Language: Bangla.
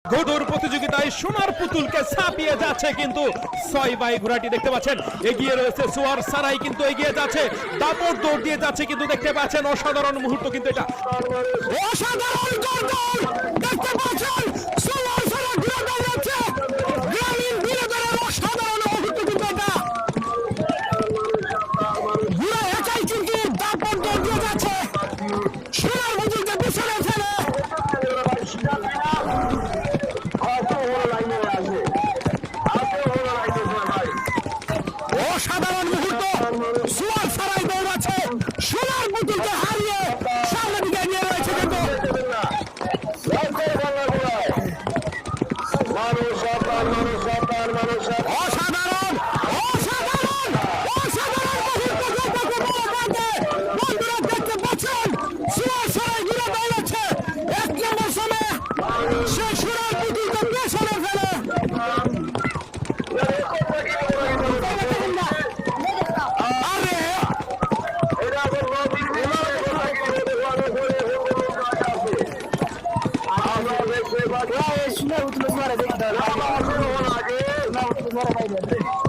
ঘোড়দৌড় প্রতিযোগিতায় সোনার পুতুলকে ছাপিয়ে যাচ্ছে কিন্তু 6 বাই ঘোড়াটি দেখতে পাচ্ছেন এগিয়ে রয়েছে সোয়ার সারাই কিন্তু এগিয়ে যাচ্ছে দাপট দৌড় দিয়ে যাচ্ছে কিন্তু দেখতে পাচ্ছেন অসাধারণ মুহূর্ত কিন্তু এটা অসাধারণ ঘোড়দৌড় দেখতে পাচ্ছেন সোয়ার সারাই ঘোড়া দৌড়াচ্ছে গ্রামীণ বিনোদনের অসাধারণ মুহূর্ত কিন্তু এটা ঘোড়া একাই কিন্তু দাপট দৌড় দিয়ে যাচ্ছে সোনার পুতুলকে পিছনে ফেলে অসাধারণ মুহূর্ত সোয়ার সারাই দৌড়াচ্ছে সোনার পুতুলকে হারিয়ে সামনে দিকে এগিয়ে রয়েছে কিন্তু অসাধারণ অসাধারণ অসাধারণ মুহূর্ত বন্ধুরা দেখতে পাচ্ছেন সোয়ার সারাই ঘুরে দৌড়াচ্ছে 1 নম্বর সময়ে সে সোনার পুতুলকে পেছনে ফেলে Não,